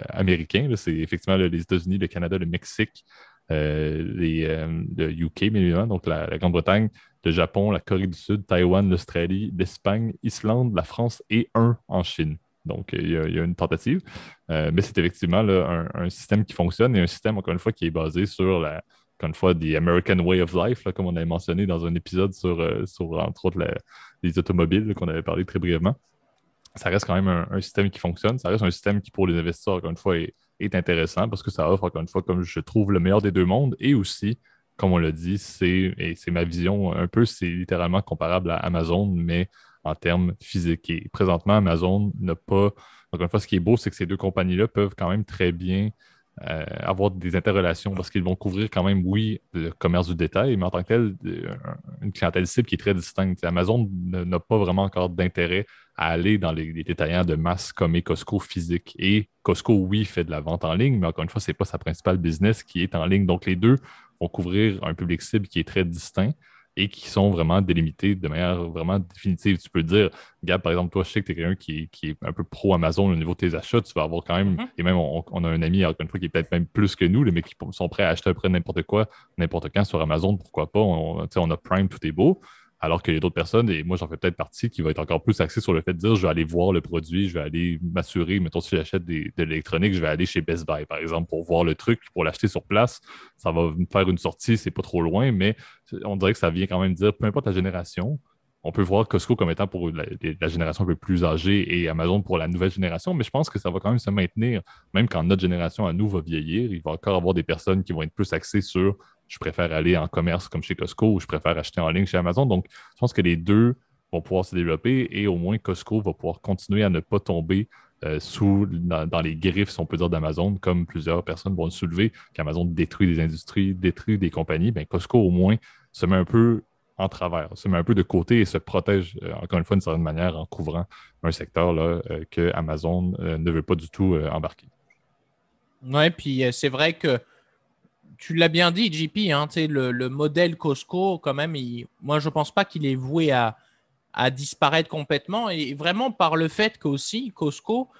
américains. Là. C'est effectivement là, les États-Unis, le Canada, le Mexique, le UK, bien évidemment, donc la Grande-Bretagne, le Japon, la Corée du Sud, Taïwan, l'Australie, l'Espagne, Islande, la France et un en Chine. Donc, il y a une tentative. Mais c'est effectivement là, un système qui fonctionne et un système, encore une fois, qui est basé sur encore une fois, the American Way of Life, là, comme on avait mentionné dans un épisode sur entre autres, les automobiles là, qu'on avait parlé très brièvement. Ça reste quand même un système qui fonctionne. Ça reste un système qui, pour les investisseurs, encore une fois, est intéressant parce que ça offre, encore une fois, comme je trouve, le meilleur des deux mondes. Et aussi, comme on l'a dit, et c'est ma vision un peu, c'est littéralement comparable à Amazon, mais en termes physiques. Et présentement, Amazon n'a pas. Encore une fois, ce qui est beau, c'est que ces deux compagnies-là peuvent quand même très bien avoir des interrelations parce qu'ils vont couvrir quand même, oui, le commerce du détail, mais en tant que tel, une clientèle cible qui est très distincte. Amazon n'a pas vraiment encore d'intérêt à aller dans les détaillants de masse comme est Costco physique. Et Costco, oui, fait de la vente en ligne, mais encore une fois, ce n'est pas sa principale business qui est en ligne. Donc, les deux vont couvrir un public cible qui est très distinct et qui sont vraiment délimités de manière vraiment définitive. Tu peux dire, Gab, par exemple, toi, je sais que tu es quelqu'un qui est un peu pro-Amazon au niveau de tes achats. Tu vas avoir quand même, et même on a un ami, encore une fois, qui est peut-être même plus que nous, mais qui sont prêts à acheter à peu près n'importe quoi, n'importe quand sur Amazon, pourquoi pas. On a Prime, tout est beau. Alors qu'il y a d'autres personnes, et moi j'en fais peut-être partie, qui va être encore plus axée sur le fait de dire je vais aller voir le produit, je vais aller m'assurer, mettons si j'achète de l'électronique, je vais aller chez Best Buy, par exemple, pour voir le truc, pour l'acheter sur place. Ça va me faire une sortie, c'est pas trop loin, mais on dirait que ça vient quand même dire, peu importe la génération, on peut voir Costco comme étant pour la génération un peu plus âgée et Amazon pour la nouvelle génération, mais je pense que ça va quand même se maintenir, même quand notre génération à nous va vieillir, il va encore avoir des personnes qui vont être plus axées sur je préfère aller en commerce comme chez Costco ou je préfère acheter en ligne chez Amazon. Donc, je pense que les deux vont pouvoir se développer et au moins Costco va pouvoir continuer à ne pas tomber dans les griffes, si on peut dire, d'Amazon, comme plusieurs personnes vont le soulever, qu'Amazon détruit des industries, détruit des compagnies. Bien, Costco, au moins, se met un peu en travers, se met un peu de côté et se protège, encore une fois, d'une certaine manière, en couvrant un secteur là, que Amazon ne veut pas du tout embarquer. Ouais, puis c'est vrai que tu l'as bien dit, JP, hein, le modèle Costco, quand même, moi, je ne pense pas qu'il est voué à disparaître complètement. Et vraiment par le fait qu'aussi, Costco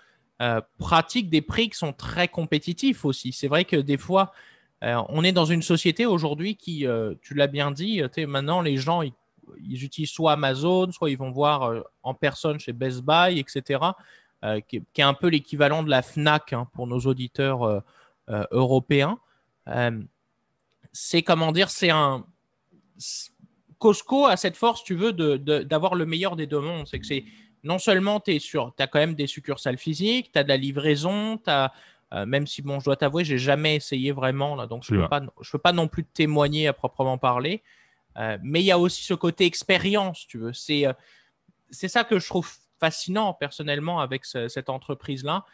pratique des prix qui sont très compétitifs aussi. C'est vrai que des fois, on est dans une société aujourd'hui qui, tu l'as bien dit, maintenant, les gens, ils utilisent soit Amazon, soit ils vont voir en personne chez Best Buy, etc., qui est un peu l'équivalent de la FNAC hein, pour nos auditeurs européens. C'est comment dire, Costco a cette force, tu veux, d'avoir le meilleur des deux mondes. C'est que c'est non seulement tu as quand même des succursales physiques, tu as de la livraison, même si, bon, je dois t'avouer, j'ai jamais essayé vraiment, là, donc je peux pas non plus témoigner à proprement parler. Mais il y a aussi ce côté expérience, tu veux. C'est ça que je trouve fascinant personnellement avec cette entreprise-là.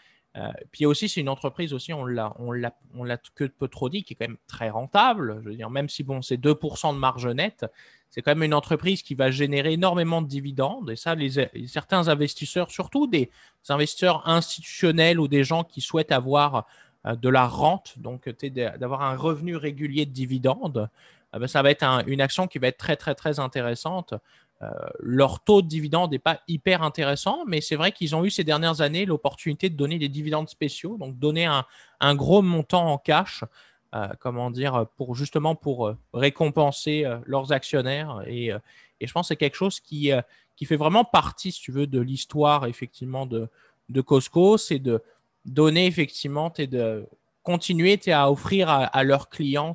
Puis aussi, c'est une entreprise aussi, on l'a que peu trop dit, qui est quand même très rentable. Je veux dire, même si bon, c'est 2% de marge nette, c'est quand même une entreprise qui va générer énormément de dividendes. Et ça, certains investisseurs, surtout des investisseurs institutionnels ou des gens qui souhaitent avoir de la rente, donc d'avoir un revenu régulier de dividendes, ben, ça va être une action qui va être très, très, très intéressante. Leur taux de dividende n'est pas hyper intéressant, mais c'est vrai qu'ils ont eu ces dernières années l'opportunité de donner des dividendes spéciaux, donc donner un gros montant en cash, comment dire, justement pour récompenser leurs actionnaires. Et je pense que c'est quelque chose qui fait vraiment partie, si tu veux, de l'histoire effectivement de Costco, c'est de donner effectivement et de continuer à offrir à leurs clients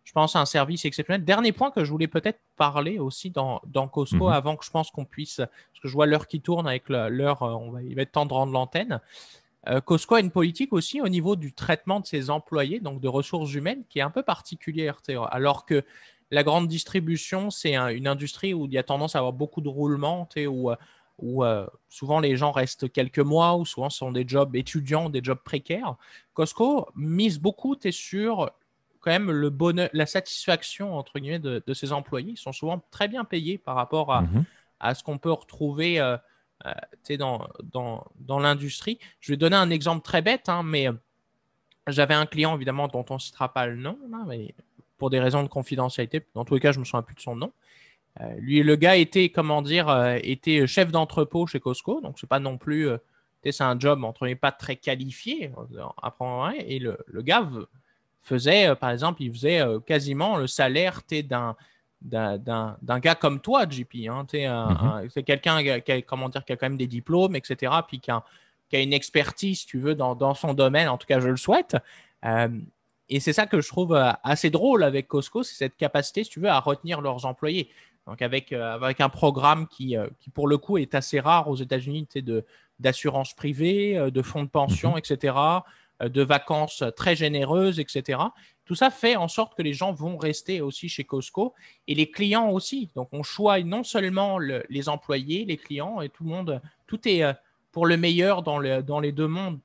je pense, un service exceptionnel. Dernier point que je voulais peut-être parler aussi dans Costco avant que je pense qu'on puisse, parce que je vois l'heure qui tourne avec l'heure, il va être temps de rendre l'antenne. Costco a une politique aussi au niveau du traitement de ses employés, donc de ressources humaines, qui est un peu particulière. Alors que la grande distribution, c'est une industrie où il y a tendance à avoir beaucoup de roulements, où souvent les gens restent quelques mois, ou souvent ce sont des jobs étudiants, des jobs précaires. Costco mise beaucoup sur quand même le bonheur, la satisfaction entre guillemets de ses employés. Ils sont souvent très bien payés par rapport à ce qu'on peut retrouver dans l'industrie. Je vais donner un exemple très bête, mais j'avais un client évidemment dont on ne citera pas le nom, mais pour des raisons de confidentialité. Dans tous les cas, je ne me souviens plus de son nom. Lui, le gars était, était chef d'entrepôt chez Costco, donc c'est pas non plus, c'est un job entre guillemets pas très qualifié. Et le gars faisait, par exemple, il faisait quasiment le salaire d'un gars comme toi, JP. C'est quelqu'un qui a quand même des diplômes, etc., puis qui a une expertise, si tu veux, dans son domaine. En tout cas, je le souhaite. Et c'est ça que je trouve assez drôle avec Costco, c'est cette capacité, si tu veux, à retenir leurs employés. Donc, avec un programme qui, pour le coup, est assez rare aux États-Unis, d'assurance privée, de fonds de pension, etc., de vacances très généreuses, etc. Tout ça fait en sorte que les gens vont rester aussi chez Costco et les clients aussi. Donc, on choisit non seulement les employés, les clients et tout le monde. Tout est pour le meilleur dans les deux mondes.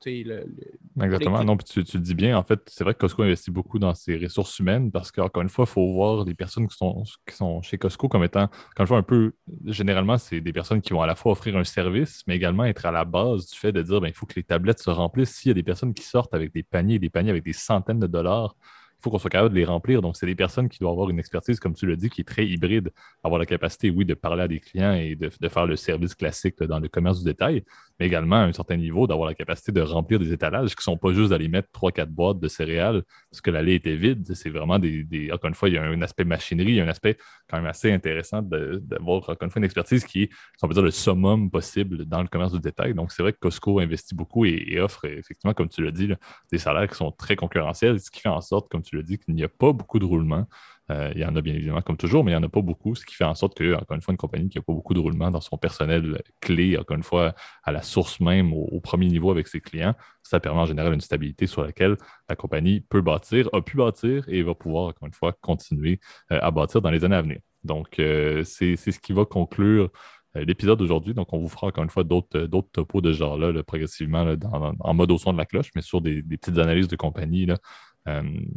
Exactement. Non, puis tu le dis bien. En fait, c'est vrai que Costco investit beaucoup dans ses ressources humaines parce qu'encore une fois, il faut voir les personnes qui sont chez Costco comme étant, quand je vois un peu, généralement, c'est des personnes qui vont à la fois offrir un service, mais également être à la base du fait de dire, ben, il faut que les tablettes se remplissent. S'il y a des personnes qui sortent avec des paniers et des paniers avec des centaines de dollars, il faut qu'on soit capable de les remplir. Donc, c'est des personnes qui doivent avoir une expertise, comme tu l'as dit, qui est très hybride, avoir la capacité, oui, de parler à des clients et de faire le service classique là, dans le commerce du détail, mais également à un certain niveau d'avoir la capacité de remplir des étalages qui ne sont pas juste d'aller mettre 3-4 boîtes de céréales parce que l'allée était vide. C'est vraiment encore une fois, il y a un aspect machinerie, il y a un aspect quand même assez intéressant d'avoir, encore une fois, une expertise qui est, si on peut dire, le summum possible dans le commerce du détail. Donc, c'est vrai que Costco investit beaucoup et offre, effectivement, comme tu l'as dit, là, des salaires qui sont très concurrentiels, ce qui fait en sorte, comme tu l'as dit, qu'il n'y a pas beaucoup de roulement. Il y en a bien évidemment comme toujours, mais il n'y en a pas beaucoup, ce qui fait en sorte que, encore une fois, une compagnie qui n'a pas beaucoup de roulement dans son personnel clé, encore une fois, à la source même, au premier niveau avec ses clients, ça permet en général une stabilité sur laquelle la compagnie peut bâtir, a pu bâtir et va pouvoir, encore une fois, continuer à bâtir dans les années à venir. Donc, c'est ce qui va conclure l'épisode d'aujourd'hui. Donc, on vous fera encore une fois d'autres topos de ce genre-là, là, progressivement, là, en mode au son de la cloche, mais sur des petites analyses de compagnie, là,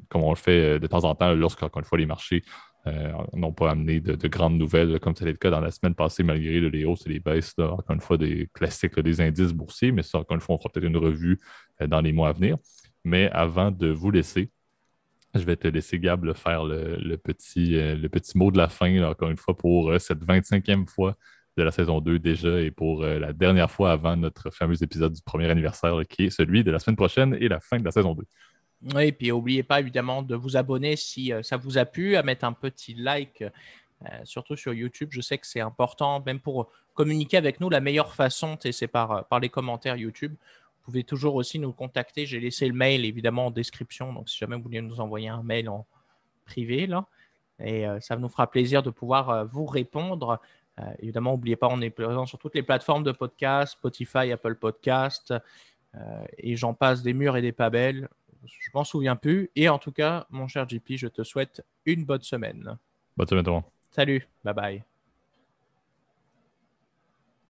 comme on le fait de temps en temps lorsqu'encore une fois les marchés n'ont pas amené de grandes nouvelles, là, comme c'était le cas dans la semaine passée, malgré les hausses et les baisses, là, encore une fois, des classiques là, des indices boursiers, mais ça, encore une fois, on fera peut-être une revue dans les mois à venir. Mais avant de vous laisser, je vais te laisser, Gab, là, faire le petit mot de la fin, là, encore une fois, pour cette 25e fois de la saison 2 déjà et pour la dernière fois avant notre fameux épisode du premier anniversaire, là, qui est celui de la semaine prochaine et la fin de la saison 2. Oui, et puis n'oubliez pas évidemment de vous abonner si ça vous a plu, à mettre un petit like, surtout sur YouTube. Je sais que c'est important, même pour communiquer avec nous. La meilleure façon, c'est par les commentaires YouTube. Vous pouvez toujours aussi nous contacter. J'ai laissé le mail évidemment en description. Donc, si jamais vous voulez nous envoyer un mail en privé, là, et ça nous fera plaisir de pouvoir vous répondre. Évidemment, n'oubliez pas, on est présent sur toutes les plateformes de podcast, Spotify, Apple Podcast, et j'en passe des murs et des pas belles. Je m'en souviens plus. Et en tout cas, mon cher JP, je te souhaite une bonne semaine. Bonne semaine, tout le monde. Salut, bye bye.